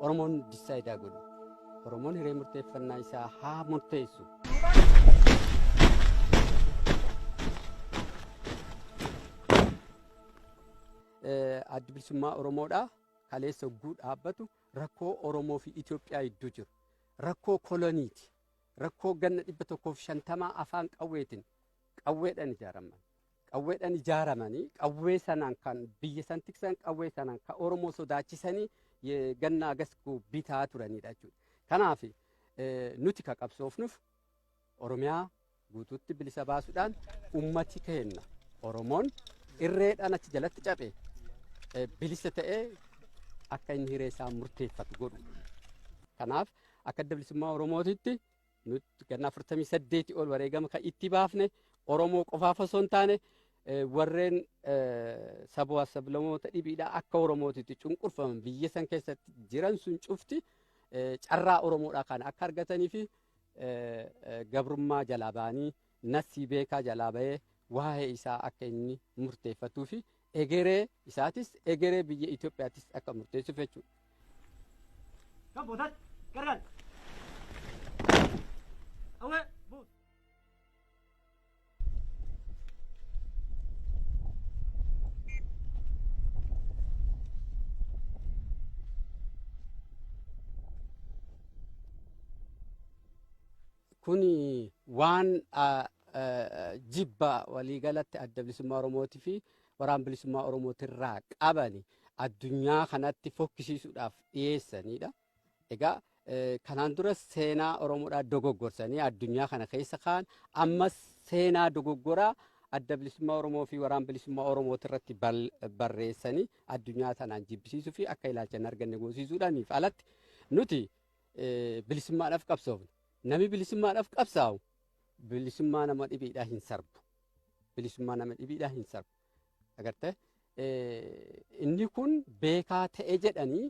Oromoon disaayidaa godhu. Oromoon hiree murteeffannaa isaa haa murteessu. Adda bilisummaa Oromoodhaa kaleessa hogguu dhaabbatu rakkoo Oromoo fi Itoophiyaa gidduu jiru. Rakkoo koloniiti. Rakkoo ganna 150 afaan qawweetiin qawweedhaan ijaaraman. Qawweedhaan ijaaramanii qawwee sanaan kan biyya san tiksan qawwee sanaan kan Oromoo sodaachisanii ganna agasku bitaa turanidha jechuudha. Kanaaf nuti ka qabsoofnuuf Oromiyaa guutuutti bilisa baasuudhaan ummati keenya Oromoon irreedhaan achi jalatti cabe bilisa ta'ee akka inni hiree isaa murteeffatu godhu. Kanaaf akka adda bilisummaa Oromootitti nuti ganna 48 ol wareegama kan itti baafne Oromoo qofaaf osoo hin taane warreen sabaa sablammoota dhibiidhaa akka Oromootitti cunqurfaman biyya san keessatti jiran sun cufti carraa Oromoodhaa kana akka argatanii fi gabrummaa jalaa ba'anii nasii beekaa jalaa ba'ee waa'ee isaa akka inni murteeffatuu fi egeree isaatis egeree biyya Itoophiyaattis akka murteessuuf jechuudha. Kuni waan jibba waliigalatti adda bilisummaa Oromootii fi waraana bilisummaa Oromootirraa qabani addunyaa kanatti fokkisiisuudhaaf dhiyeessanidha. Egaa kanaan dura seenaa Oromoodhaa dogoggorsanii addunyaa kana keessa kaan ammas seenaa dogoggoraa adda bilisummaa Oromoo fi waraana bilisummaa Oromootirratti barreessanii addunyaa tanaan jibbisiisuu fi akka ilaalcha hin arganne goosiisuudhaaniif alatti nuti bilisummaadhaaf qabsoofna. Nami bilisummaadhaaf qabsaa'u bilisummaa nama dhibiidhaa hin sarbu. Bilisummaa nama dhibiidhaa hin sarbu. Agartee inni kun beekaa ta'e jedhanii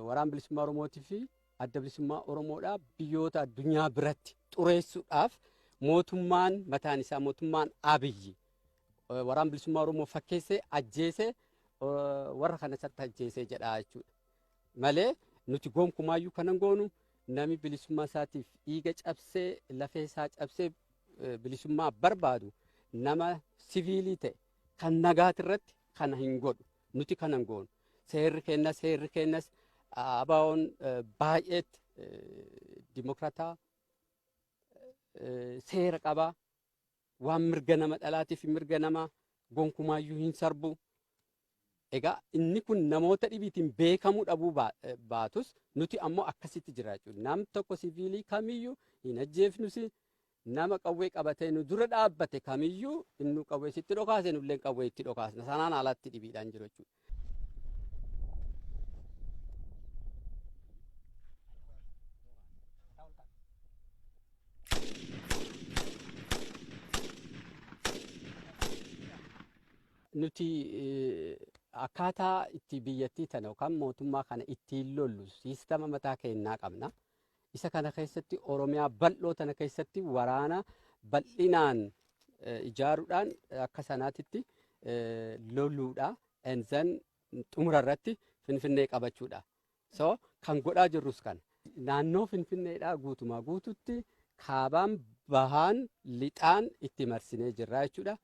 waraana bilisummaa Oromootii fi adda bilisummaa Oromoodhaa biyyoota addunyaa biratti xureessuudhaaf mootummaan mataan isaa mootummaan Abiyyi waraana bilisummaa Oromoo fakkeessee ajjeesee warra kana satti ajjeesee jedhaa jechuudha. Malee nuti gonkumaayyuu kanan goonu nami bilisummaa isaatiif dhiiga cabsee lafee isaa cabsee bilisummaa barbaadu nama siviilii ta'e kan nagaatirratti kana hin godhu nuti kanan goonu seerri kennas abaa'oon baay'eetti dimokraataa seera qabaa waan mirga nama dhalaatiif mirga nama gonkumaayyuu hin sarbu. Egaa inni kun namoota dhibiitiin beekamuu dhabuu baatus nuti ammoo akkasitti jira jechuudha. Nam tokko siviilii kamiyyuu hin ajjeefnusi nama qawwee qabatee nu dura dhaabbate kamiyyuu inni qawwee sitti dhokaase nulleen qawwee itti dhokaasna. Sanaan alatti dhibiidhaan jiru jechuudha. Nuti akkaataa itti biyyattii tana yookaan mootummaa kana ittiin lollu siistama mataa keenyaa qabna. Isa kana keessatti Oromiyaa bal'oo tana keessatti waraana bal'inaan ijaaruudhaan akka sanaatitti lolluudha. Enzan xumura irratti Finfinnee qabachuudha. So kan godhaa jirrus kana. Naannoo Finfinneedhaa guutumaa guututti kaabaan bahaan lixaan itti marsinee jirra jechuudha.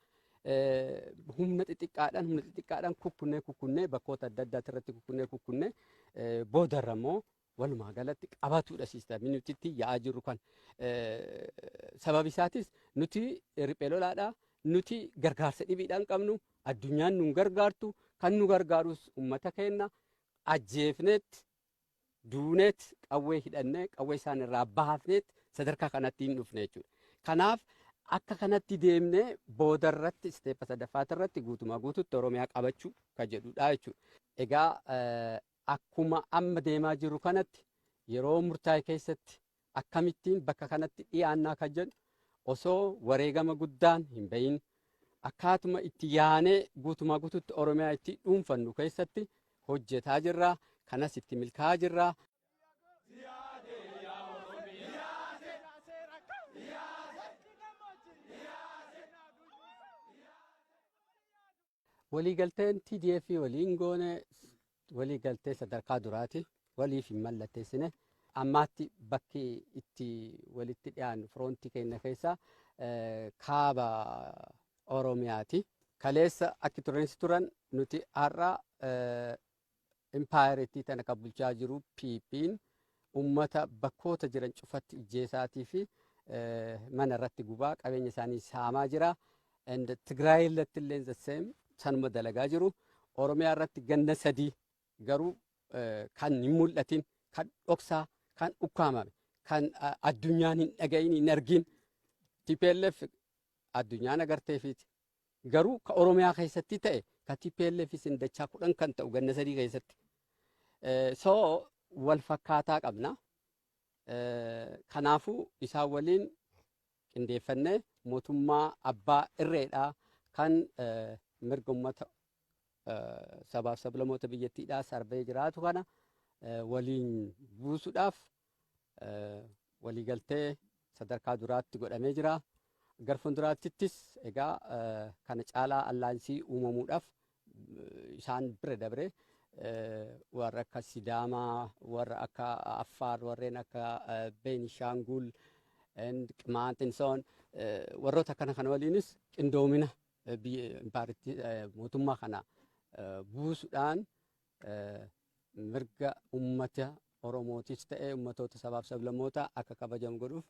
Humna xixiqqaadhaan kukkunnee bakkoota adda addaati irratti kukkunnee boodarra immoo walumaa galatti qabatuudha siistamii nuti itti yaa'aa jirru kan. Sababi isaatis nuti riphee lolaadhaa nuti gargaarsa dhibiidhaan qabnu addunyaan nu gargaartu kan nu gargaarus uummata keenya ajjeefneet duuneet qawwee hidhannee qawwee isaan irraa baafneet sadarkaa kanatti hin dhufne jechuudha. Kanaaf akka kanatti deemnee boodarratti isteeppa sadaffaarratti guutumaa guututti Oromiyaa qabachuu kan jedhudha jechuudha. Egaa akkuma amma deemaa jiru kanatti yeroo murtaa'e keessatti akkamittiin bakka kanatti dhiyaannaa kan jedhu osoo wareegama guddaan hin bahin akkaatuma itti yaanee guutumaa guututti Oromiyaa itti dhuunfannu keessatti hojjetaa jirra. Kanas itti milkaa'aa jirra. waliigalteen TDF waliin goone waliigaltee sadarkaa duraati waliif hin mallatteessine ammaatti bakki itti walitti dhiyaannu firoontii keenya keessa kaaba Oromiyaati. Kaleessa akka turan nuti har'a impaayiriitii tana kan bulchaa jiru PP'n ummata bakkoota jiran cufatti ijjeesaatii fi mana irratti gubaa qabeenya isaanii saamaa jira. Tigraay irratti illee the same sanuma dalagaa jiru. Oromiyaa irratti ganna sadii garuu kan hin mul'atin, kan dhoksaa, kan ukkaamame, kan addunyaan hin dhagayin, hin argin. TPLF addunyaan agarteefiiti. Garuu ka Oromiyaa keessatti ta'e ka TPLF sin dachaa 10 kan ta'u ganna sadii keessatti. So wal fakkaataa qabna. Kanaafuu isaan waliin qindeeffannee mootummaa abbaa irreedhaa kan mirga uummata sabaaf sablammoota biyyattiidhaa sarbee jiraatu kana waliin buusuudhaaf waliigaltee sadarkaa duraatti godhamee jira. Gara fuulduraattis egaa kana caalaa allaansii uumamuudhaaf isaan bira dabre warra akka Sidaamaa, warra akka Affaar, warreen akka Beenishaangul, Qimaantinsoon warroota kana waliinis qindoomina mootummaa kana buusuudhaan mirga uummata Oromootis ta'ee uummatoota sabaaf sablammoota akka kabajamu godhuuf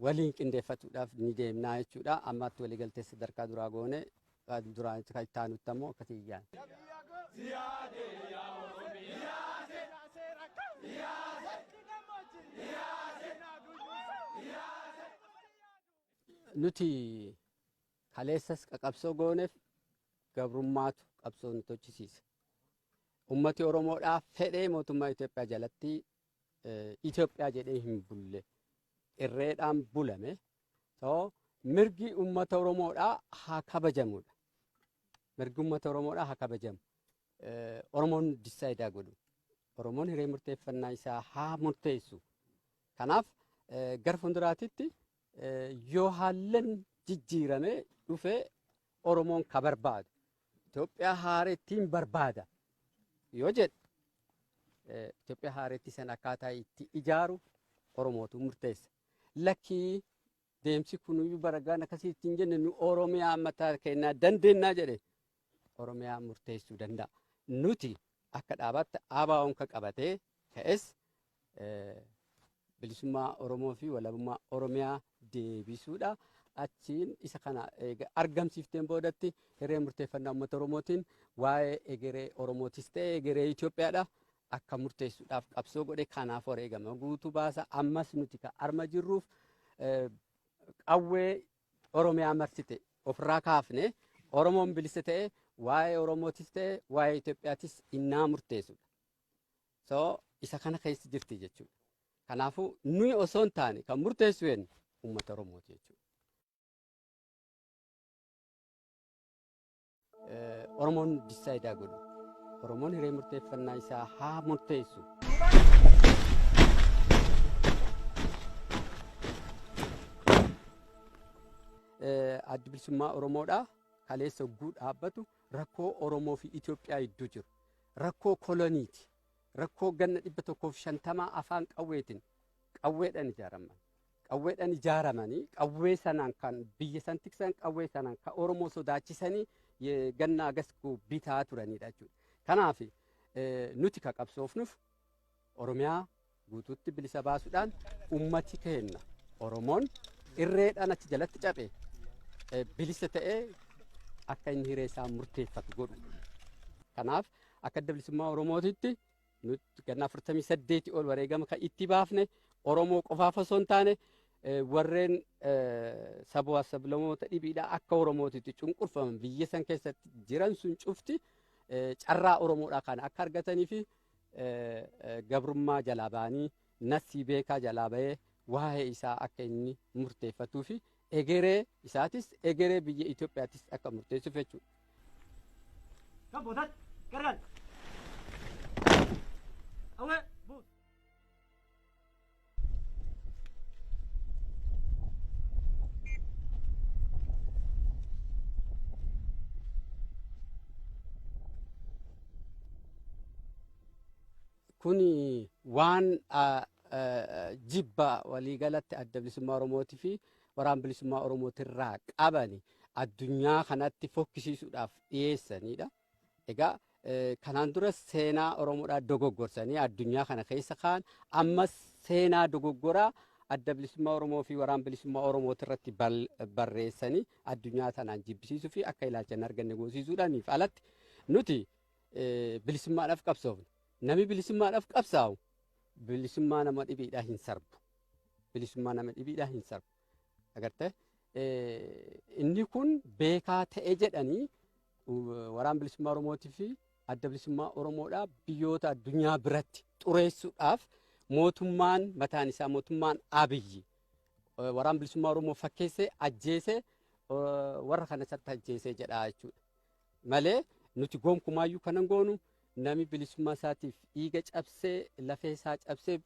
waliin qindeeffatuudhaaf ni deemnaa jechuudha. Ammaatti waliigaltee sadarkaa duraa goone duraan kan itti aanutti ammoo akkasii ijaan. Nuti kaleessas qaqabsoo gooneef gabrummaatu qabsoo nu tochisiisa. Ummati Oromoodhaa fedhee mootummaa Itoophiyaa jalatti Itoophiyaa jedhee hin bulle irreedhaan bulame. So mirgi ummata Oromoodhaa haa kabajamudha. Mirgi ummata Oromoodhaa haa kabajamu. Oromoon disaayidaa godhu. Oromoon hiree murteeffannaa isaa haa murteessu. Kanaaf gara fuulduraatitti yoo haallan jijjiirame dhufee Oromoon ka barbaadu Itoophiyaa haarettiin barbaada yoo jedhe Itoophiyaa haarettii san akkaataa itti ijaaru Oromootu murteessa. Lakkii deemsi kunuyyuu baragaan akkasii ittiin jenne nu Oromiyaa mataa kennaa dandeennaa jedhe Oromiyaa murteessuu danda'a. Nuti akka dhaabaatti ABO'n ka qabatee ka'es bilisummaa Oromoo fi walabummaa Oromiyaa deebisuudha. Achiin isa kana argamsiifteen boodatti hiree murteeffannaa uummata Oromootiin waa'ee egeree Oromootis ta'ee egeree Itoophiyaadha akka murteessuudhaaf qabsoo godhe kanaaf wareegama guutuu baasa. Ammas nuti ka arma jirruuf qawwee Oromiyaa marsite ofirraa kaafne Oromoon bilisa ta'e waa'ee Oromootis ta'e waa'ee Itoophiyaatis innaa murteessudha. So isa kana keessa jirti jechuudha. Kanaafuu nuyi osoo hin taane kan murteessu eenyu uummata Oromooti jechuudha. Oromoon disaayidaa godhu. Oromoon hiree murteeffannaa isaa haa murteessu. Addi bilisummaa Oromoodhaa kaleessa hogguu dhaabbatu rakkoo Oromoo fi Itoophiyaa gidduu jiru. Rakkoo koloniiti. Rakkoo ganna 150 afaan qawweetiin qawweedhaan ijaaraman. Qawweedhaan ijaaramanii qawwee sanaan kan biyya san tiksan qawwee sanaan kan Oromoo sodaachisanii ganna agasku bitaa turanidha jechuudha. Kanaaf nuti ka qabsoofnuuf Oromiyaa guutuutti bilisa baasuudhaan ummati keenya Oromoon irreedhaan achi jalatti cabe bilisa ta'ee akka inni hiree isaa murteeffatu godhu. Kanaaf akka adda bilisummaa Oromootitti nuti ganna 48 ol wareegama kan itti baafne Oromoo qofaaf osoo hin taane warreen sabaa sablammoota dhibiidhaa akka Oromootitti cunqurfaman biyya san keessatti jiran sun cufti carraa Oromoodhaa kana akka argatanii fi gabrummaa jalaa ba'anii nasii beekaa jalaa ba'ee waa'ee isaa akka inni murteeffatuu fi egeree isaatis egeree biyya Itoophiyaatis akka murteessuuf jechuudha. kuni waan jibba waliigalatti adda bilisummaa Oromootii fi waraana bilisummaa Oromootirraa qabani addunyaa kanatti fokkisiisuudhaaf dhiyeessanidha. Egaa kanaan dura seenaa Oromoodhaa dogoggorsanii addunyaa kana keessa kaan ammas seenaa dogoggoraa adda bilisummaa Oromoo fi waraana bilisummaa Oromootirratti barreessanii addunyaa tanaan jibbisiisuu fi akka ilaalcha hin arganne goosiisuudhaaniif alatti nuti bilisummaadhaaf qabsoofne. Nami bilisummaadhaaf qabsaa'u bilisummaa nama dhibiidhaa hin sarbu. Bilisummaa nama dhibiidhaa hin sarbu. Agartee inni kun beekaa ta'e jedhanii waraana bilisummaa Oromootii fi adda bilisummaa Oromoodhaa biyyoota addunyaa biratti xureessuudhaaf mootummaan mataan isaa mootummaan Abiyyi waraana bilisummaa Oromoo fakkeessee ajjeesee warra kanatti ajjeesee jedhaa jechuudha. Malee nuti gonkumaayyuu kanan goonu nami bilisummaa isaatiif dhiiga cabsee lafee isaa cabsee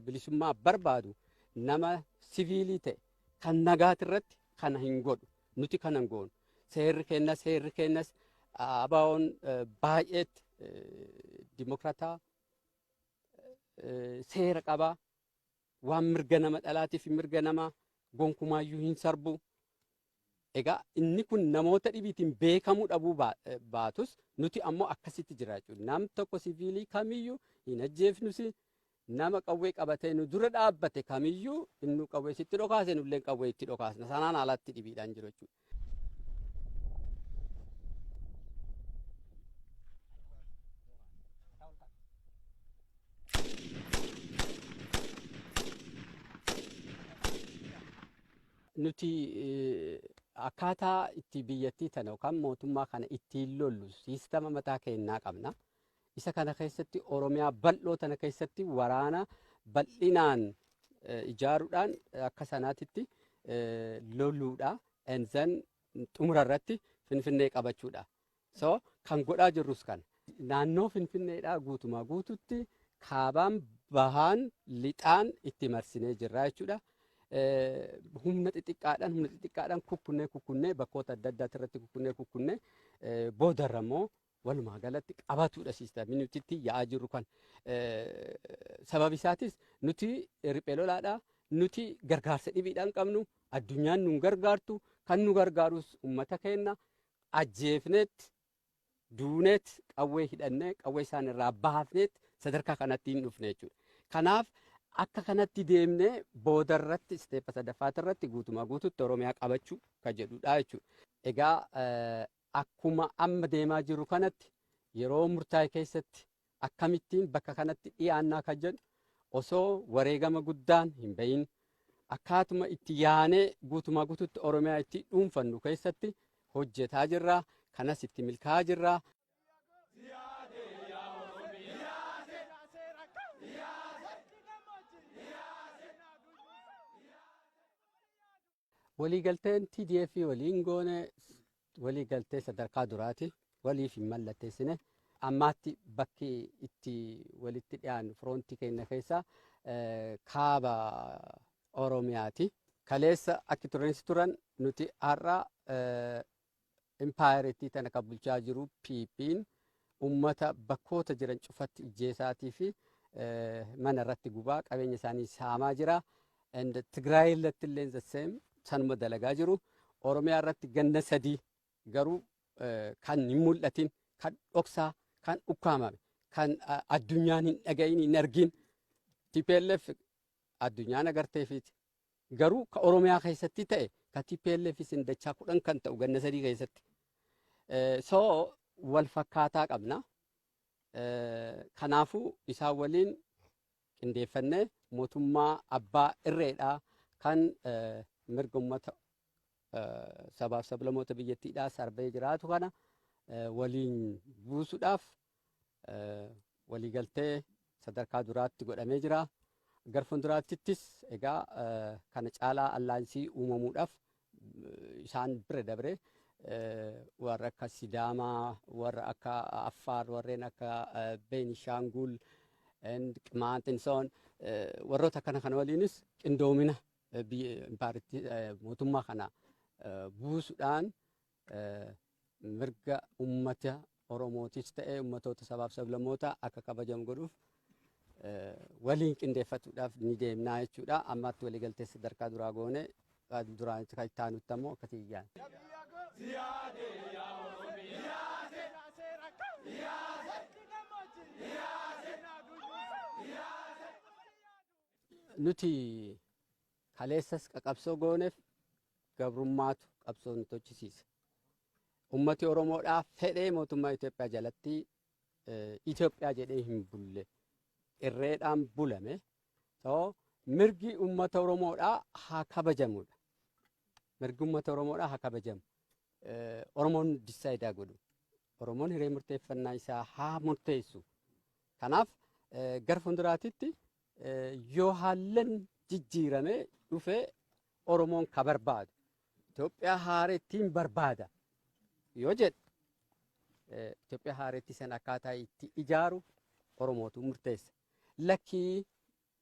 bilisummaa barbaadu nama siviilii ta'e kan nagaatirratti kana hin godhu nuti kanan goonu. Seerri kennas abaa'oon baay'eetti dimokraataa seera qabaa waan mirga nama dhalaatiif mirga nama gonkumaayyuu hin sarbu. Egaa inni kun namoota dhibiitiin beekamuu dhabuu baatus nuti ammoo akkasitti jira jechuudha. Nam tokko siviilii kamiyyuu hin ajjeefnusi nama qawwee qabatee nu dura dhaabbate kamiyyuu inni qawwee sitti dhokaase nulleen qawwee itti dhokaasna. Sanaan alatti dhibiidhaan jiru jechuudha. Nuti akkaataa itti biyyattii tana yookaan mootummaa kana ittiin lollu siistama mataa keenyaa qabna. Isa kana keessatti Oromiyaa bal'oo tana keessatti waraana bal'inaan ijaaruudhaan akka sanaatitti lolluudha. Enzan xumura irratti Finfinnee qabachuudha. So kan godhaa jirrus kana. Naannoo Finfinneedhaa guutumaa guututti kaabaan bahaan lixaan itti marsinee jirra jechuudha. Humna xixiqqaadhaan kukkunnee bakkoota adda addaati irratti kukkunnee boodarra immoo walumaa galatti qabatuudha siistamii nuti itti yaa'aa jirru kan. Sababi isaatis nuti riphee lolaadhaa nuti gargaarsa dhibiidhaan qabnu addunyaan nu gargaartu kan nu gargaarus uummata keenya ajjeefneet duuneet qawwee hidhannee qawwee isaan irraa baafneet sadarkaa kanatti hin dhufne jechuudha. Kanaaf akka kanatti deemnee boodarratti isteeppa sadaffaarratti guutumaa guututti Oromiyaa qabachuu kan jedhudha jechuudha. Egaa akkuma amma deemaa jiru kanatti yeroo murtaa'e keessatti akkamittiin bakka kanatti dhiyaannaa kan jedhu osoo wareegama guddaan hin bahin akkaatuma itti yaanee guutumaa guututti Oromiyaa itti dhuunfannu keessatti hojjetaa jirra. Kanas itti milkaa'aa jirra. waliigalteen TDF waliin goone waliigaltee sadarkaa duraati waliif hin mallatteessine ammaatti bakki itti walitti dhiyaan firoontii keenya keessa kaaba Oromiyaati. Kaleessa akka turansi turan nuti har'a empaayireetii tana kan bulchaa jiru PP'n ummata bakkoota jiran cufatti ijjeesaatii fi mana irratti gubaa qabeenya isaanii saamaa jira. Tigraay irratti illee the same sanuma dalagaa jiru. Oromiyaa irratti ganna sadii garuu kan hin mul'atin kan dhoksaa kan ukkaamame kan addunyaan hin dhagayin hin argin TPLF addunyaan agarteefiti. Garuu ka Oromiyaa keessatti ta'e ka TPLF sindachaa 10 kan ta'u ganna sadii keessatti. So wal fakkaataa qabna. Kanaafuu isaan waliin qindeeffannee mootummaa abbaa irreedhaa kan mirga uummata sabaaf sablammoota biyyattiidhaa sarbee jiraatu kana waliin buusuudhaaf waliigaltee sadarkaa duraatti godhamee jira. Gara fuulduraattis egaa kana caalaa allaansii uumamuudhaaf isaan bira dabre warra akka Sidaamaa, warra akka Affaar, warreen akka Beenishaangul, Qimaantinsoon warroota kana waliinis qindoomina mootummaa kana buusuudhaan mirga uummata Oromootis ta'e uummatoota sabaaf sablammoota akka kabajamu godhuuf waliin qindeeffatuudhaaf ni deemnaa jechuudha. Ammaatti waliigaltee sadarkaa duraa goone duraan kan itti aanutti ammoo akkasii ijaan. Nuti kaleessas qabsoo gooneef gabrummaatu qabsoo nu tochisiise. Ummati Oromoodhaaf fedhee mootummaa Itoophiyaa jalatti Itoophiyaa jedhee hin bulle irreedhaan bulame. Mirgi ummata Oromoodhaa haa kabajamudha. Mirgi ummata Oromoodhaa haa kabajamu. Oromoon disaayidaa godhu. Oromoon hiree murteeffannaa isaa haa murteessu. Kanaaf gara fuulduraatitti yoo haallan jijjiirame dhufee Oromoon ka barbaadu Itoophiyaa haarettiin barbaada yoo jedhe Itoophiyaa haaretti san akkaataa itti ijaaru Oromootu murteessa. Lakkii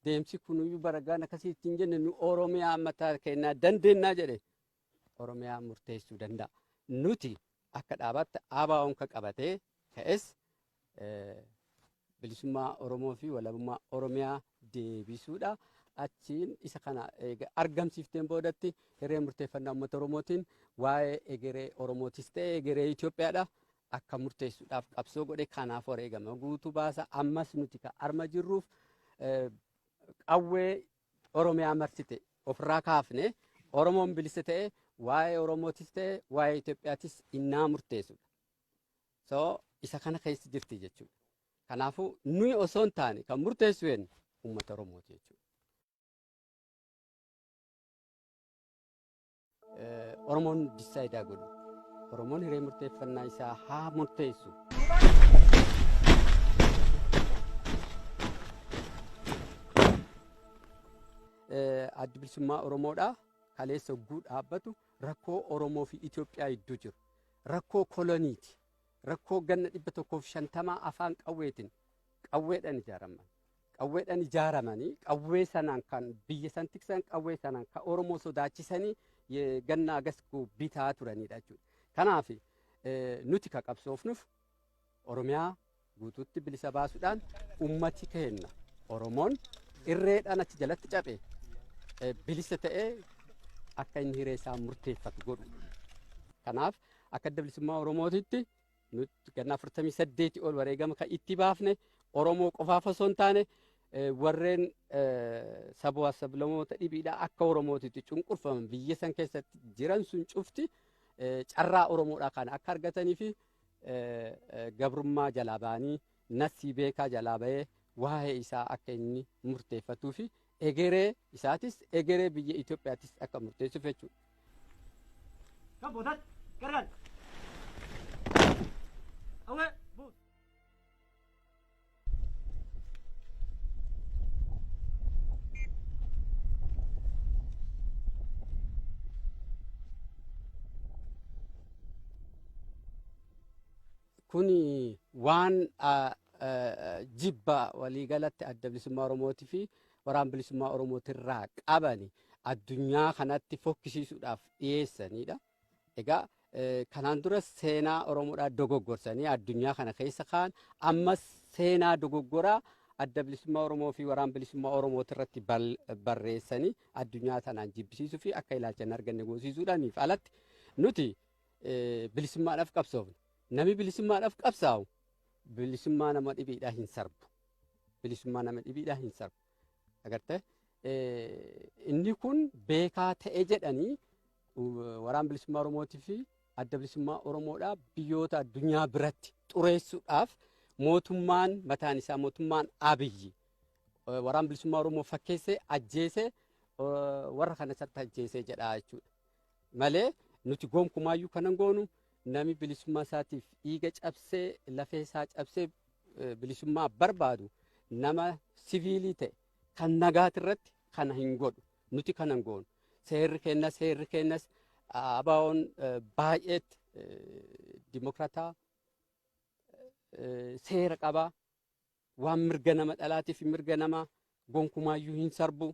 deemsi kunuyyuu baragaan akkasii ittiin jenne nu Oromiyaa mataa kennaa dandeennaa jedhe Oromiyaa murteessuu danda'a. Nuti akka dhaabaatti ABO'n ka qabatee ka'es bilisummaa Oromoo fi walabummaa Oromiyaa deebisuudha. Achiin isa kana argamsiifteen boodatti hiree murteeffannaa uummata Oromootiin waa'ee egeree Oromootis ta'e egeree Itoophiyaadha akka murteessuudhaaf qabsoo godhe kanaaf wareegama guutuu baasa. Ammas nuti ka arma jirruuf qawwee Oromiyaa marsite ofirraa kaafne Oromoon bilisa ta'e waa'ee Oromootis ta'e waa'ee Itoophiyaatis innaa murteessudha. Isa kana keessa jirti jechuudha. Kanaafuu nuyi osoo hin taane kan murteessu uummata Oromooti jechuudha. Oromoon disaayidaa godhu. Oromoon hiree murteeffannaa isaa haa murteessu. Addi bilisummaa Oromoodhaa kaleessa hogguu dhaabbatu rakkoo Oromoo fi Itoophiyaa gidduu jiru. Rakkoo koloniiti. Rakkoo ganna 150 afaan qawweetiin qawweedhaan ijaaraman. Qawweedhaan ijaaramanii qawwee sanaan kan biyya san tiksan qawwee sanaan kan Oromoo sodaachisanii ganna agasku bitaa turanidha jechuudha. Kanaaf nuti ka qabsoofnuuf Oromiyaa guutuutti bilisa baasuudhaan ummati kenna. Oromoon irreedhaan achi jalatti cabe bilisa ta'ee akka inni hiree isaa murteeffatu godhu. Kanaaf akka adda bilisummaa Oromootitti nuti ganna 48 ol wareegama kan itti baafne Oromoo qofaaf osoo hin taane warreen sabaa sablammoota dhibiidhaa akka Oromootitti cunqurfaman biyya san keessatti jiran sun cufti carraa Oromoodhaa kana akka argatanii fi gabrummaa jalaa ba'anii nasii beekaa jalaa ba'ee waa'ee isaa akka inni murteeffatuu fi egeree isaatis egeree biyya Itoophiyaatis akka murteessuuf jechuudha. Kuni waan jibba waliigalatti adda bilisummaa Oromootii fi waraana bilisummaa Oromootirraa qabani addunyaa kanatti fokkisiisuudhaaf dhiyeessanidha. Egaa kanaan dura seenaa Oromoodhaa dogoggorsanii addunyaa kana keessa kaan ammas seenaa dogoggoraa adda bilisummaa Oromoo fi waraana bilisummaa Oromootirratti barreessanii addunyaa tanaan jibbisiisuu fi akka ilaalcha hin arganne goosiisuudhaaniif alatti nuti bilisummaadhaaf qabsoofne. Nami bilisummaadhaaf qabsaa'u bilisummaa nama dhibiidhaa hin sarbu. Bilisummaa nama dhibiidhaa hin sarbu. Agartee inni kun beekaa ta'e jedhanii waraana bilisummaa Oromootii fi adda bilisummaa Oromoodhaa biyyoota addunyaa biratti xureessuudhaaf mootummaan mataan isaa mootummaan Abiyyi waraana bilisummaa Oromoo fakkeessee ajjeesee warra kana satti ajjeesee jedhaa jechuudha. Malee nuti gonkumaayyuu kanan goonu nami bilisummaa isaatiif dhiiga cabsee lafee isaa cabsee bilisummaa barbaadu nama siviilii ta'e kan nagaatirratti kana hin godhu nuti kanan goonu. Seerri kennas ABO'n baay'eetti dimokraataa seera qabaa waan mirga nama dhalaatiif mirga nama gonkumaayyuu hin sarbu.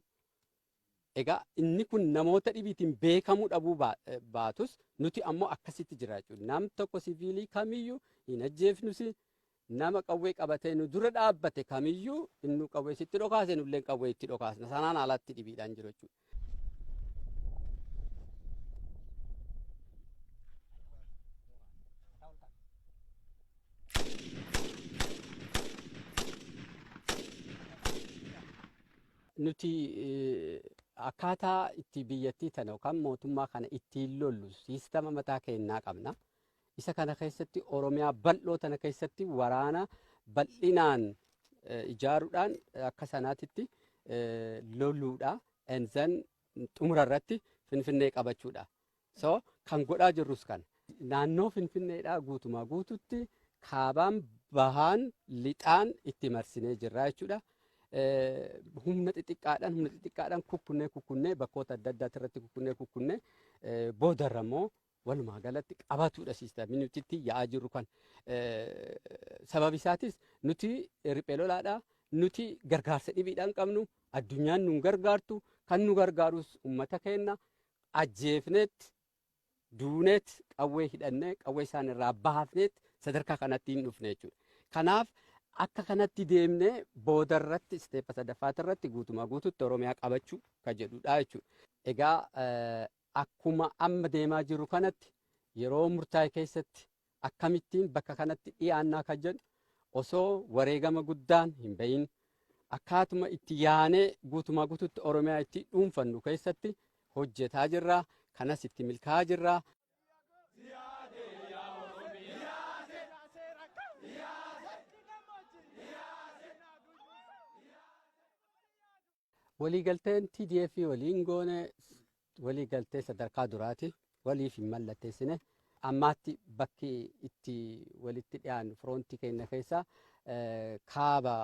Egaa inni kun namoota dhibiitiin beekamuu dhabuu baatus nuti ammoo akkasitti jira jechuudha. Nam tokko siviilii kamiyyuu hin ajjeefnusi nama qawwee qabatee nu dura dhaabbate kamiyyuu inni qawwee sitti dhokaase nullee qawwee itti dhokaasna sanaan alatti dhibiidhaan jiru jechuudha. Nuti akkaataa itti biyyattii tana yookaan mootummaa kana ittiin lollu siistama mataa keenyaa qabna. Isa kana keessatti Oromiyaa bal'oo tana keessatti waraana bal'inaan ijaaruudhaan akka sanaatitti loluudha. Enzan xumura irratti Finfinnee qabachuudha. So kan godhaa jirrus kana. Naannoo Finfinneedhaa guutumaa guututti kaabaan bahaan lixaan itti marsinee jirra jechuudha. Humna xixiqqaadhaan kukkunnee bakkoota adda addaati irratti kukkunnee boodarra immoo walumaa galatti qabatuudha siistamii nuti itti yaa'aa jirru kan. Sababi isaatis nuti riphee lolaadhaa nuti gargaarsa dhibiidhaan qabnu addunyaan nu gargaartu kan nu gargaarus uummata keenya ajjeefneet duuneet qawwee hidhannee qawwee isaan irraa baafneet sadarkaa kanatti hin dhufne jechuudha. Kanaaf akka kanatti deemnee boodarratti isteeppa sadaffaat irratti guutumaa guututti Oromiyaa qabachuu kan jedhudha jechuudha. Egaa akkuma amma deemaa jiru kanatti yeroo murtaa'e keessatti akkamittiin bakka kanatti dhiyaannaa kan jedhu osoo wareegama guddaan hin bahin akkaatuma itti yaanee guutumaa guututti Oromiyaa itti dhuunfannu keessatti hojjetaa jirra. Kanas itti milkaa'aa jirra. Waliigalteen TDF waliin goone waliigaltee sadarkaa duraati. Waliif hin mallatteessine. Ammaatti bakki itti walitti dhiyaannu firoontii keenya keessaa kaaba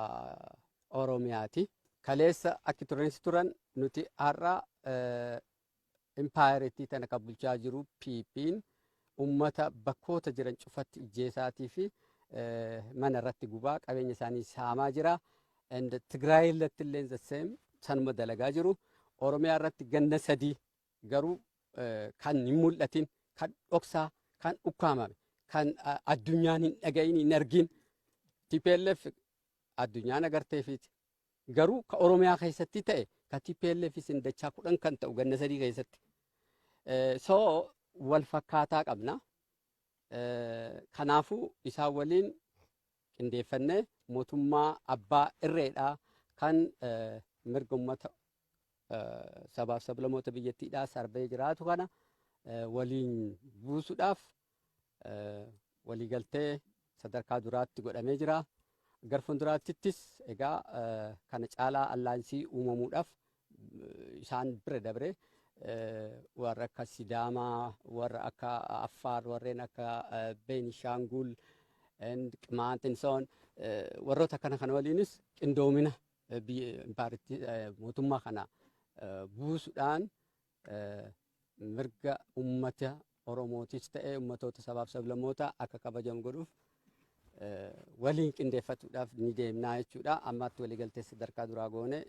Oromiyaati. Kaleessa akka turaniis turan nuti har'a impaayereetii tana kan bulchaa jiru PP'n uummata bakkoota jiran cufatti ijjeesaatii fi mana irratti gubaa qabeenya isaanii saamaa jira. Tigraay irratti illee zaseem sanuma dalagaa jiru. Oromiyaa irratti ganna sadii garuu kan hin mul'atin, kan dhoksaa, kan ukkaamame, kan addunyaan hin dhagahin, hin argin. TPLF addunyaan agarteefiiti. Garuu ka Oromiyaa keessatti ta'e ka TPLF sin dachaa 10 kan ta'u ganna sadii keessatti. So wal fakkaataa qabna. Kanaafuu isaan waliin qindeeffannee mootummaa abbaa irreedhaa kan mirga uummata sabaaf sablammoota biyyattiidhaa sarbee jiraatu kana waliin buusuudhaaf waliigaltee sadarkaa duraatti godhamee jira. Gara fuulduraattis egaa kana caalaa allaansii uumamuudhaaf isaan bira dabre warra akka Sidaamaa, warra akka Affaar, warreen akka Beenishaangul, Qimaantinsoon warroota kana waliinis qindoomina mootummaa kana buusuudhaan mirga uummata Oromootis ta'ee ummatoota sabaaf sablammoota akka kabajamu godhuuf waliin qindeeffatuudhaaf ni deemnaa jechuudha. Ammaatti waliigaltee sadarkaa duraa goone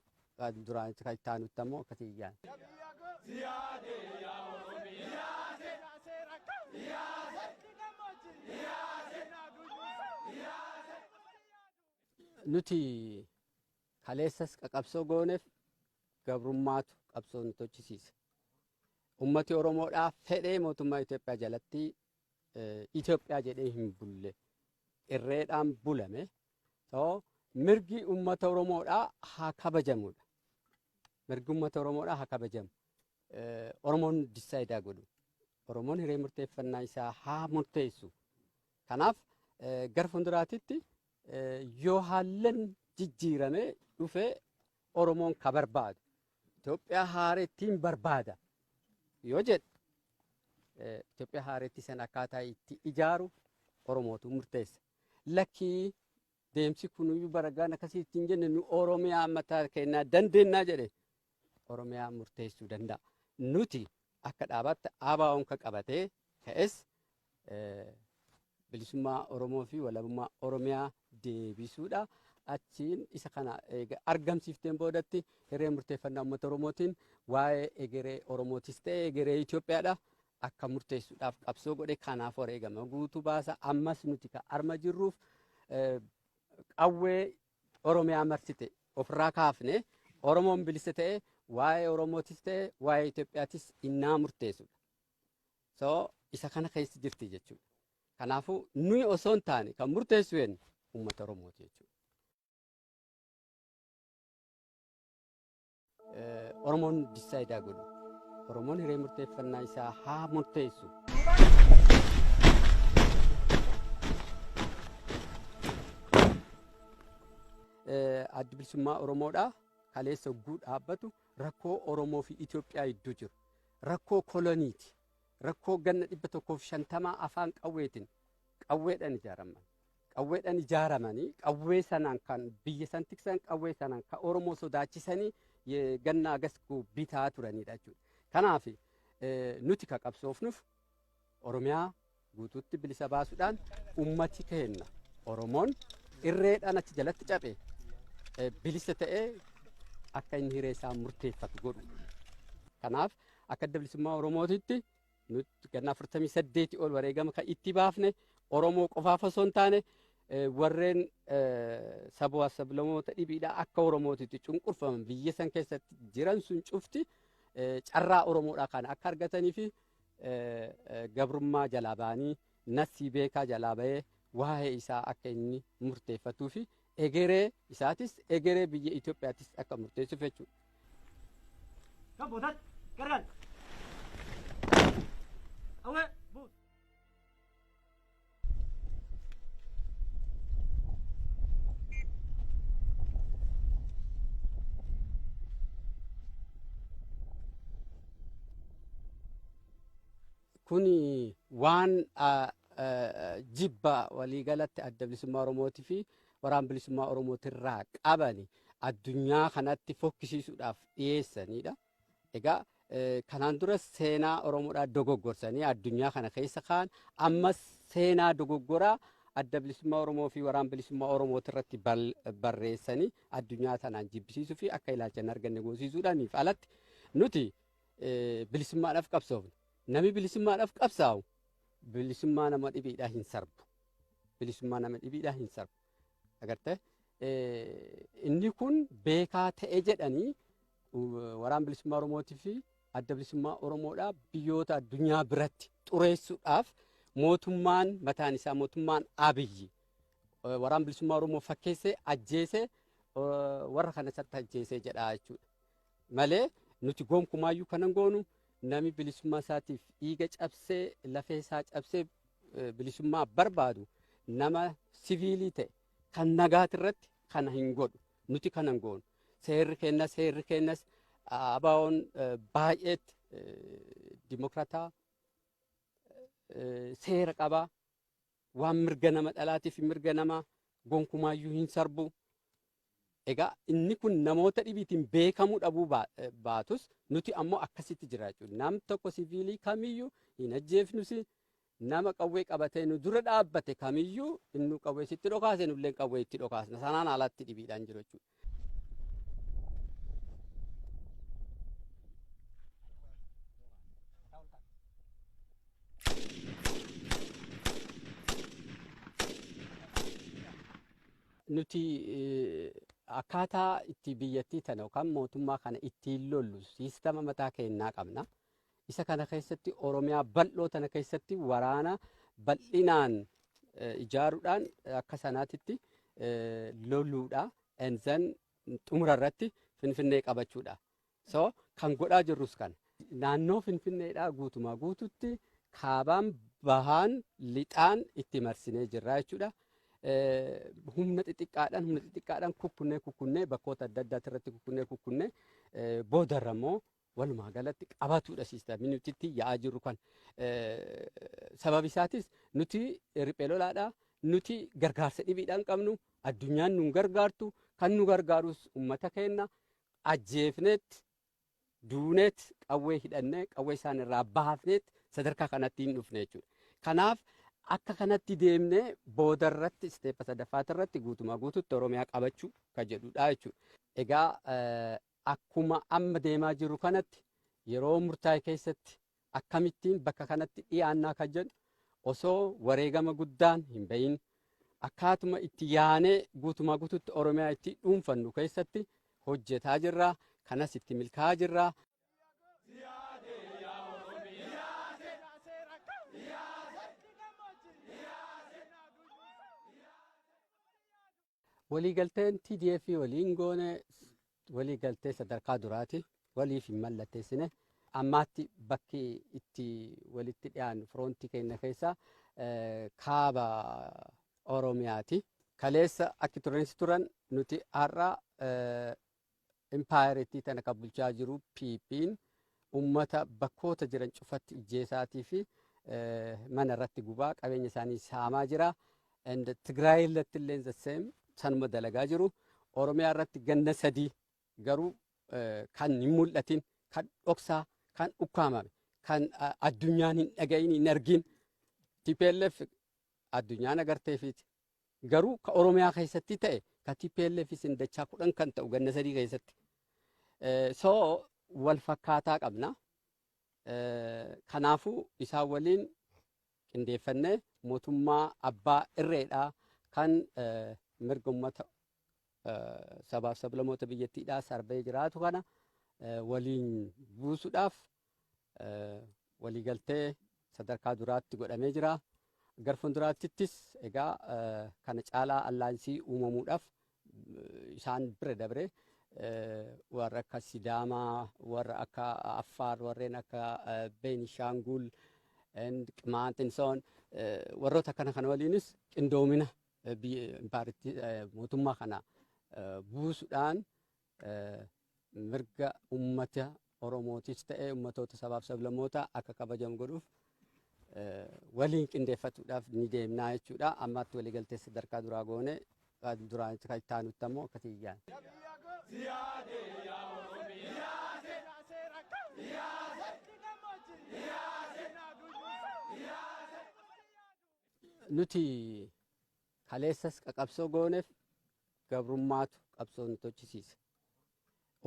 duraan kan itti aanutti ammoo akkasii iyyaan. Nuti kaleessas qabsoo gooneef gabrummaatu qabsoo nu tochisiise. Ummati Oromoodhaa fedhee mootummaa Itoophiyaa jalatti Itoophiyaa jedhee hin bulle. Irreedhaan bulame. Mirgi uummata Oromoodhaa haa kabajamudha. Mirgi uummata Oromoodhaa haa kabajamu. Oromoon disaayidaa godhu. Oromoon hiree murteeffannaa isaa haa murteessu. Kanaaf gara fuulduraatitti yoo haallan jijjiiramee dhufee Oromoon ka barbaadu. Itoophiyaa haarettiin barbaada. Yoo jedhe Itoophiyaa haarettii sana akkaataa itti ijaaru Oromootu murteessa. Lakkii deemsi kunuyyuu baragaan akkasii ittiin jenne nu Oromiyaa mataa kennaa dandeennaa jedhe Oromiyaa murteessuu danda'a. Nuti akka dhaabaatti ABO'n kan qabatee ka'es bilisummaa Oromoo fi walabummaa Oromiyaa deebisuudha. Achiin isa kana argamsiifteen boodatti hiree murteeffannaa uummata Oromootiin waa'ee egeree Oromootis ta'ee egeree Itoophiyaadha. Akka murteessuudhaaf qabsoo godhe kanaaf wareegama guutuu baasa. Ammas nuti ka arma jirruuf qawwee Oromiyaa marsite ofirraa kaafne Oromoon bilisa ta'e waa'ee Oromootis ta'e waa'ee Itoophiyaatis innaa murteessudha. So isa kana keessa jirti jechuudha. Kanaafuu nuyi osoo hin taane kan murteessu eenyu uummata Oromooti jechuudha. Oromoon disaayidaa godhu. Oromoon hiree murteeffannaa isaa haa murteessu. Adda bilisummaa Oromoodhaa kaleessa hogguu dhaabbatu rakkoo Oromoo fi Itoophiyaa gidduu jiru. Rakkoo koloniiti. Rakkoo ganna 150 afaan qawweetiin qawweedhaan ijaaraman. Qawweedhaan ijaaramanii qawwee sanaan kan biyya san tiksan qawwee sanaan kan Oromoo sodaachisanii ganna agasku bitaa turanidha jechuudha. Kanaaf nuti ka qabsoofnuuf Oromiyaa guutuutti bilisa baasuudhaan ummati keenya Oromoon irreedhaan achi jalatti cabe bilisa ta'ee akka inni hiree isaa murteeffatu godhu. Kanaaf akka adda bilisummaa Oromootitti nuti ganna 48 ol wareegama kan itti baafne Oromoo qofaaf osoo hin taane warreen sabaa sablammoota dhibiidhaa akka Oromootitti cunqurfaman biyya san keessatti jiran sun cufti carraa Oromoodhaa kana akka argatanii fi gabrummaa jalaa ba'anii nasii beekaa jalaa ba'ee waa'ee isaa akka inni murteeffatuu fi egeree isaatis egeree biyya Itoophiyaatis akka murteessuuf jechuudha. Kuni waan jibba waliigalatti adda bilisummaa Oromootii fi waraana bilisummaa Oromootirraa qabani addunyaa kanatti fokkisiisuudhaaf dhiyeessanidha. Egaa kanaan dura seenaa Oromoodhaa dogoggorsanii addunyaa kana keessa kaan ammas seenaa dogoggoraa adda bilisummaa Oromoo fi waraana bilisummaa Oromootirratti barreessanii addunyaa tanaan jibbisiisuu fi akka ilaalcha hin arganne goosiisuudhaaniif alatti nuti bilisummaadhaaf qabsoofna. Nami bilisummaadhaaf qabsaa'u bilisummaa nama dhibiidhaa hin sarbu. Bilisummaa nama dhibiidhaa hin sarbu. Agartee inni kun beekaa ta'e jedhanii waraana bilisummaa Oromootii fi adda bilisummaa Oromoodhaa biyyoota addunyaa biratti xureessuudhaaf mootummaan mataan isaa mootummaan Abiyyi waraana bilisummaa Oromoo fakkeessee ajjeesee warra kana satti ajjeesee jedhaa jechuudha. Malee nuti gonkumaayyuu kanan goonu nami bilisummaa isaatiif dhiiga cabsee lafee isaa cabsee bilisummaa barbaadu nama siviilii ta'e kan nagaatirratti kana hin godhu nuti kanan goonu seerri kennas abaa'oon baay'eetti dimokraataa seera qabaa waan mirga nama dhalaatiif mirga nama gonkumaayyuu hin sarbu. Egaa inni kun namoota dhibiitiin beekamuu dhabuu baatus nuti ammoo akkasitti jira jechuudha. Nam tokko siviilii kamiyyuu hin ajjeefnusi nama qawwee qabatee nu dura dhaabbate kamiyyuu inni qawwee sitti dhokaase nulleen qawwee itti dhokaasna. Sanaan alatti dhibiidhaan jiru jechuudha. Nuti akkaataa itti biyyattii tana yookaan mootummaa kana ittiin lollu siistama mataa keenyaa qabna. Isa kana keessatti Oromiyaa bal'oo tana keessatti waraana bal'inaan ijaaruudhaan akka sanaatitti lolluudha. Enzan xumura irratti Finfinnee qabachuudha. So kan godhaa jirrus kana. Naannoo Finfinneedhaa guutumaa guututti kaabaan bahaan lixaan itti marsinee jirra jechuudha. Humna xixiqqaadhaan kukkunnee bakkoota adda addaati irratti kukkunnee boodarra immoo walumaa galatti qabatuudha siistamii nuti itti yaa'aa jirru kan. Sababi isaatis nuti riphee lolaadhaa nuti gargaarsa dhibiidhaan qabnu addunyaan nu gargaartu kan nu gargaarus uummata keenya ajjeefneet duuneet qawwee hidhannee qawwee isaan irraa baafneet sadarkaa kanatti hin dhufne jechuudha. Kanaaf akka kanatti deemnee boodarratti isteeppa sadaffaarratti guutumaa guututti Oromiyaa qabachuu kan jedhudha jechuudha. Egaa akkuma amma deemaa jiru kanatti yeroo murtaa'e keessatti akkamittiin bakka kanatti dhiyaannaa kan jedhu osoo wareegama guddaan hin bahin akkaatuma itti yaanee guutumaa guututti Oromiyaa itti dhuunfannu keessatti hojjetaa jirra. Kanas itti milkaa'aa jirra. Waliigalteen TDF waliin goone waliigaltee sadarkaa duraati. Waliif hin mallatteessine. Ammaatti bakki itti walitti dhiyaannu firoontii keenya keessa kaaba Oromiyaati. Kaleessa akka turan nuti har'a impaayiriitii tana kan bulchaa jiru PP'n uummata bakkoota jiran cufatti ijjeesaatii fi mana irratti gubaa qabeenya isaanii saamaa jira. Tigraay irratti illee the same sanuma dalagaa jiru. Oromiyaa irratti ganna 3 garuu kan hin mul'atin, kan dhoksaa, kan ukkaamame, kan addunyaan hin dhagayin, hin argin. TPLF addunyaan agarteefiti. Garuu ka Oromiyaa keessatti ta'e ka TPLF sin dachaa 10 kan ta'u ganna 3 keessatti. So wal fakkaataa qabna. Kanaafuu isaan waliin qindeeffannee mootummaa abbaa irreedhaa kan mirga uummata sabaaf sablammoota biyyattiidhaa sarbee jiraatu kana waliin buusuudhaaf waliigaltee sadarkaa duraatti godhamee jira. Gara fuulduraattis egaa kana caalaa allaansii uumamuudhaaf isaan bira dabre warra akka Sidaamaa, warra akka Affaar, warreen akka Beenishaangul, Qimaantinsoon warroota kana waliinis qindoomina mootummaa kana buusuudhaan mirga uummata Oromootis ta'e uummatoota sabaaf sablammoota akka kabajamu godhuuf waliin qindeeffatuudhaaf ni deemnaa jechuudha. Ammaatti waliigaltee sadarkaa duraa goone duraan kan itti aanutti ammoo akkasii ijaan. Nuti kaleessas qaqabsoo gooneef gabrummaatu qabsoo nu tochisiisa.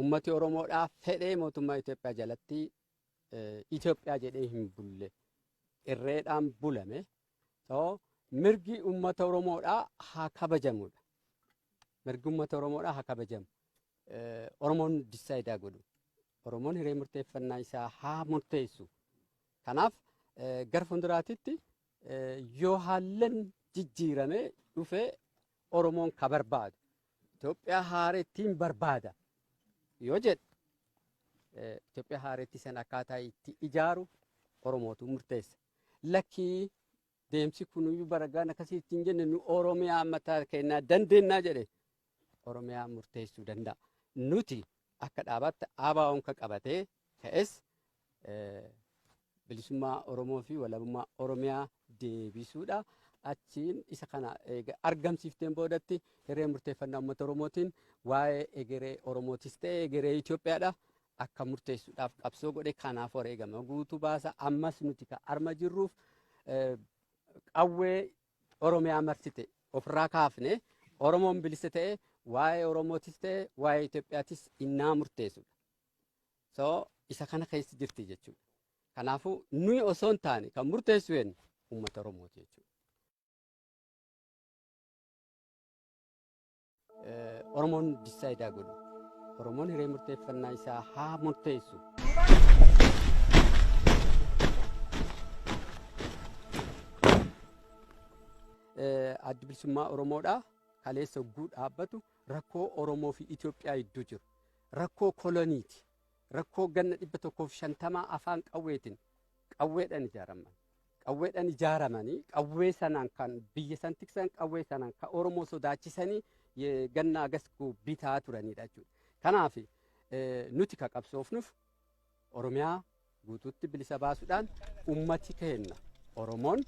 Ummati Oromoodhaa fedhee mootummaa Itoophiyaa jalatti Itoophiyaa jedhee hin bulle irreedhaan bulame. Mirgi ummata Oromoodhaa haa kabajamudha. Mirgi ummata Oromoodhaa haa kabajamu. Oromoon disaayidaa godhu. Oromoon hiree murteeffannaa isaa haa murteessu. Kanaaf gara fuulduraatitti yoo haallan jijjiirame dhufee Oromoon ka barbaadu Itoophiyaa haarettiin barbaada yoo jedhe Itoophiyaa haarettii san akkaataa itti ijaaru Oromootu murteessa. Lakkii deemsi kunuyyuu baragaan akkasii ittiin jenne nu Oromiyaa mataa kennaa dandeennaa jedhe Oromiyaa murteessuu danda'a. Nuti akka dhaabaatti ABO'n ka qabatee ka'es bilisummaa Oromoo fi walabummaa Oromiyaa deebisuudha. Achiin isa kana argamsiifteen boodatti hiree murteeffannaa uummata Oromootiin waa'ee egeree Oromootis ta'e egeree Itoophiyaadha akka murteessuudhaaf qabsoo godhe. Kanaaf wareegama guutuu baasa. Ammas nuti ka arma jirruuf qawwee Oromiyaa marsite ofirraa kaafne Oromoon bilisa ta'e waa'ee Oromootis ta'e waa'ee Itoophiyaatis innaa murteessudha. Isa kana keessa jirti jechuudha. Kanaafuu nuyi osoo hin taane kan murteessu uummata Oromooti jechuudha. Oromoon disaayidaa godhu. Oromoon hiree murteeffannaa isaa haa murteessu. Addi bilisummaa Oromoodhaa kaleessa hogguu dhaabbatu rakkoo Oromoo fi Itoophiyaa gidduu jiru. Rakkoo koloniiti. Rakkoo ganna 150 afaan qawweetiin qawweedhaan ijaaraman. Qawweedhaan ijaaramanii qawwee sanaan kan biyya san tiksan qawwee sanaan kan Oromoo sodaachisanii ganna agas bitaa turanidha jechuudha. Kanaaf nuti ka qabsoofnuuf Oromiyaa guutuutti bilisa baasuudhaan ummati keenya Oromoon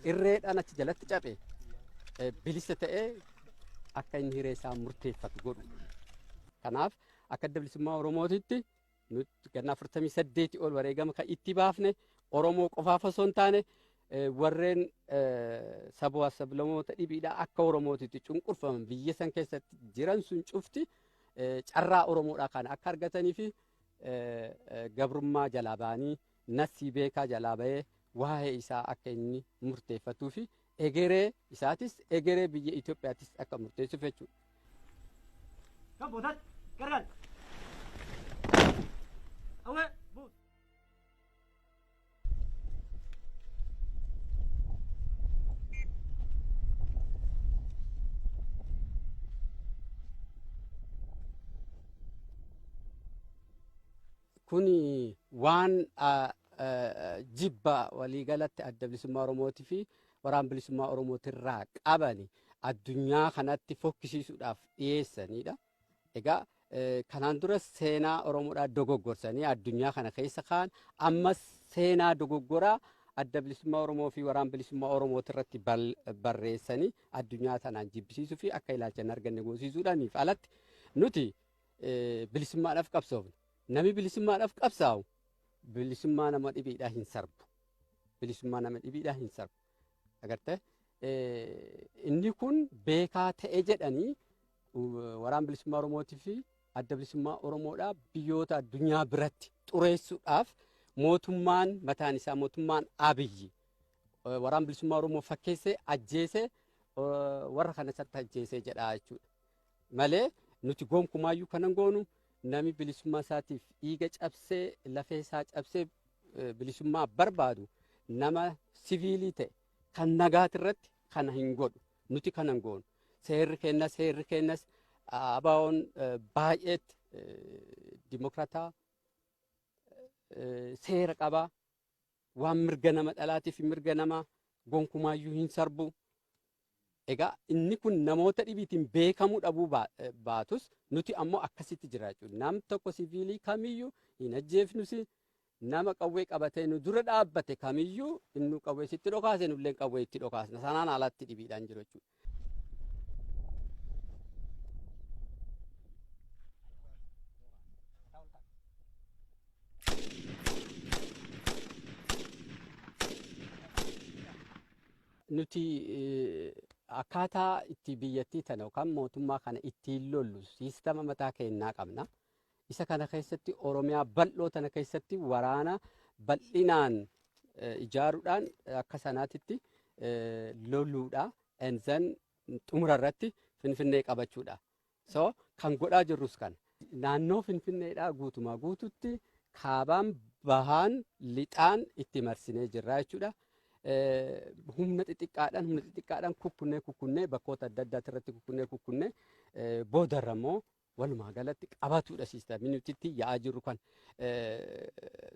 irreedhaan achi jalatti cabe bilisa ta'ee akka inni hiree isaa murteeffatu godhu. Kanaaf akka adda bilisummaa Oromootitti nuti ganna 48 ol wareegama kan itti baafne Oromoo qofaaf osoo hin taane warreen sabaa sablammoota dhibiidhaa akka Oromootitti cunqurfaman biyya san keessatti jiran sun cufti carraa Oromoodhaa kana akka argatanii fi gabrummaa jalaa ba'anii nasii beekaa jalaa ba'ee waa'ee isaa akka inni murteeffatuu fi egeree isaatis egeree biyya Itoophiyaattis akka murteessuuf jechuudha. Kan bootaan gargaar. Awwee buut. Kuni waan jibba waliigalatti adda bilisummaa Oromootii fi waraana bilisummaa Oromootirraa qabani addunyaa kanatti fokkisiisuudhaaf dhiyeessanidha. Egaa kanaan dura seenaa Oromoodhaa dogoggorsanii addunyaa kana keessa kaan ammas seenaa dogoggoraa adda bilisummaa Oromoo fi waraana bilisummaa Oromootirratti barreessanii addunyaa tanaan jibbisiisuu fi akka ilaalcha hin arganne goosiisuudhaaniif alatti nuti bilisummaadhaaf qabsoofne. Nami bilisummaadhaaf qabsaa'u bilisummaa nama dhibiidhaa hin sarbu. Bilisummaa nama dhibiidhaa hin sarbu. Agartee inni kun beekaa ta'e jedhanii waraana bilisummaa Oromootii fi adda bilisummaa Oromoodhaa biyyoota addunyaa biratti xureessuudhaaf mootummaan mataan isaa mootummaan Abiyyi waraana bilisummaa Oromoo fakkeessee ajjeesee warra kana isatti ajjeesee jedhaa jechuudha. Malee nuti gonkumaayyuu kanan goonu nami bilisummaa isaatiif dhiiga cabsee lafee isaa cabsee bilisummaa barbaadu nama siviilii ta'e kan nagaatirratti kana hin godhu nuti kanan goonu. Seerri kennas ABO'n baay'eetti dimokraataa seera qabaa waan mirga nama dhalaatiif mirga nama gonkumaayyuu hin sarbu. Egaa inni kun namoota dhibiitiin beekamuu dhabuu baatus nuti ammoo akkasitti jira jechuudha. Nam tokko siviilii kamiyyuu hin ajjeefnus nama qawwee qabatee nu dura dhaabbate kamiyyuu inni qawwee sitti dhokaase nullee qawwee itti dhokaasna. Sanaan alatti dhibiidhaan jiru jechuudha. Nuti akkaataa itti biyyattii tana yookaan mootummaa kana ittiin lollu siistama mataa keenyaa qabna. Isa kana keessatti Oromiyaa bal'oo tana keessatti waraana bal'inaan ijaaruudhaan akka sanaatitti loluudha. Enzan xumura irratti Finfinnee qabachuudha. So kan godhaa jirrus kana. Naannoo Finfinneedhaa guutumaa guututti kaabaan bahaan lixaan itti marsinee jirra jechuudha. Humna xixiqqaadhaan kukkunnee bakkoota adda addaati irratti kukkunnee boodarra immoo walumaa galatti qabatuudha siistamii nuti itti yaa'aa jirru kan.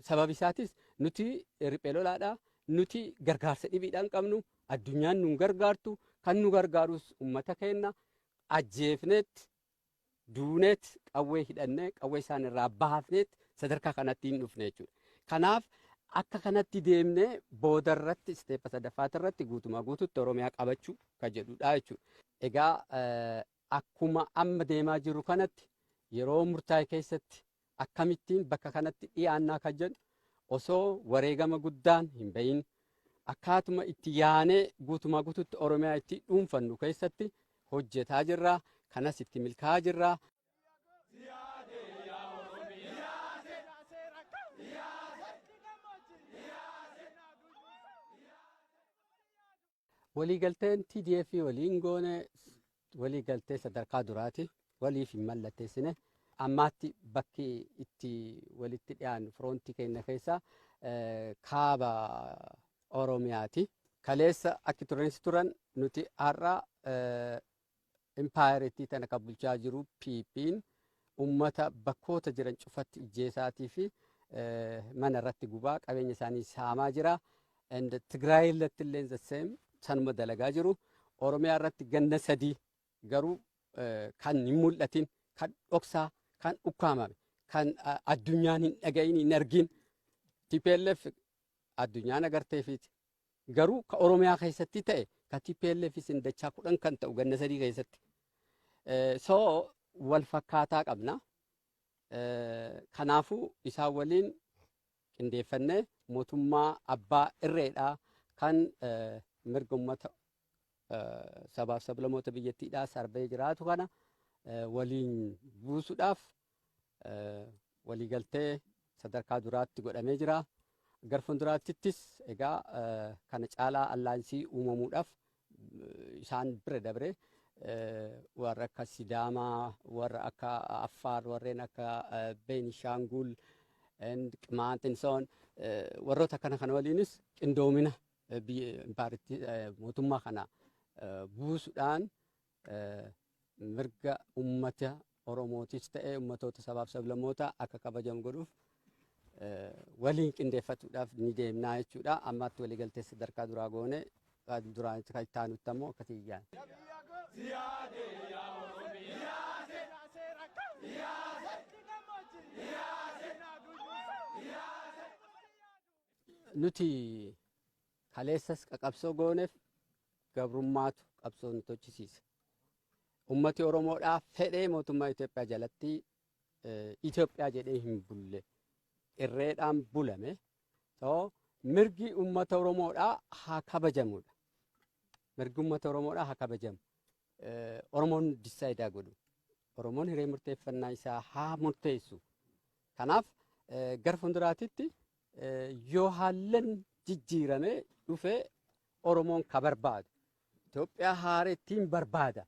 Sababi isaatis nuti riphee lolaadhaa nuti gargaarsa dhibiidhaan qabnu addunyaan nu gargaartu kan nu gargaarus uummata keenya ajjeefneet duuneet qawwee hidhannee qawwee isaan irraa baafneet sadarkaa kanatti hin dhufne jechuudha. Kanaaf akka kanatti deemnee boodarratti isteeppa sadaffaarratti guutumaa guututti Oromiyaa qabachuu kan jedhudha jechuudha. Egaa akkuma amma deemaa jiru kanatti yeroo murtaa'e keessatti akkamittiin bakka kanatti dhiyaannaa kan jedhu osoo wareegama guddaan hin bahin akkaatuma itti yaanee guutumaa guututti Oromiyaa itti dhuunfannu keessatti hojjetaa jirra. Kanas itti milkaa'aa jirra. Waliigalteen TDF waliin goone waliigaltee sadarkaa duraati. Waliif hin mallatteessine. Ammaatti bakki itti walitti dhiyaannu firoontii keenya keessa kaaba Oromiyaati. Kaleessa akka turaniis turan nuti har'a impaayereetii tana kan bulchaa jiru PP'n uummata bakkoota jiran cufatti ijjeesaatii fi mana irratti gubaa qabeenya isaanii saamaa jira. Tigraay irratti illee zaseem sanuma dalagaa jiru. Oromiyaa irratti ganna sadii garuu kan hin mul'atin kan dhoksaa kan ukkaamame kan addunyaan hin dhagahin hin argin TPLF addunyaan agarteefiti. Garuu ka Oromiyaa keessatti ta'e ka TPLF sin dachaa 10 kan ta'u ganna sadii keessatti. So wal fakkaataa qabna. Kanaafuu isaan waliin qindeeffannee mootummaa abbaa irreedhaa kan mirga uummata sabaaf sablamoota biyyattiidhaa sarbee jiraatu kana waliin buusuudhaaf waliigaltee sadarkaa duraatti godhamee jira. Gara fuulduraattis egaa kana caalaa allaansii uumamuudhaaf isaan bira dabre warra akka Sidaamaa, warra akka Affaar, warreen akka Beenishaangul, Qimaaxin soon warroota kana waliinis qindoomina mootummaa kana buusuudhaan mirga ummata Oromootis ta'e ummatoota sabaaf sablammoota akka kabajamu godhuuf waliin qindeeffatuudhaaf ni deemnaa jechuudha. Ammaatti waliigaltee sadarkaa duraa goone duraan kan itti aanutti ammoo akkasii ijaan. Nuti kaleessas qabsoo gooneef gabrummaatu qabsoo nu tochisiise. Ummati Oromoodhaaf fedhee mootummaa Itoophiyaa jalatti Itoophiyaa jedhee hin bulle irreedhaan bulame. Mirgi ummata Oromoodhaa haa kabajamudha. Mirgi ummata Oromoodhaa haa kabajamu. Oromoon disaayidaa godhu. Oromoon hiree murteeffannaa isaa haa murteessu. Kanaaf gara fuulduraatitti yoo haallan jijjiirame dhufee Oromoon ka barbaadu Itoophiyaa haarettiin barbaada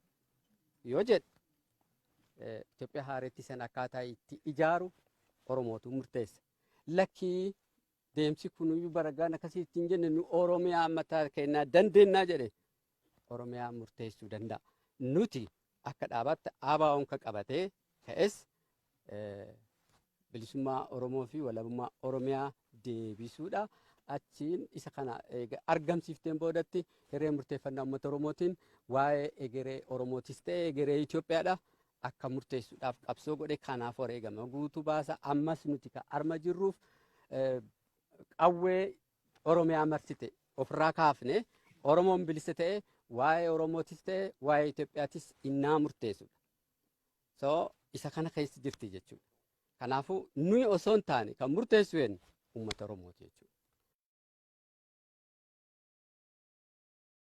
yoo jedhe Itoophiyaa haarettii sana akkaataa itti ijaaru Oromootu murteessa. Lakkii deemsi kunuyyuu baragaan akkasii ittiin jenne nu Oromiyaa mataa kennaa dandeennaa jedhe Oromiyaa murteessuu danda'a. Nuti akka dhaabaatti ABO'n ka qabatee ka'es bilisummaa Oromoo fi walabummaa Oromiyaa deebisuudha. Achiin isa kana argamsiifteen boodatti hiree murteeffannaa uummata Oromootiin waa'ee egeree Oromootis ta'e egeree Itoophiyaadha akka murteessuudhaaf qabsoo godhe kanaaf wareegama guutuu baasa. Ammas nuti ka arma jirruuf qawwee Oromiyaa marsite ofirraa kaafne Oromoon bilisa ta'e waa'ee Oromootis ta'e waa'ee Itoophiyaatis innaa murteessudha. Isa kana keessa jirti jechuudha. Kanaafuu nuyi osoo hin taane kan murteessu uummata Oromooti jechuudha.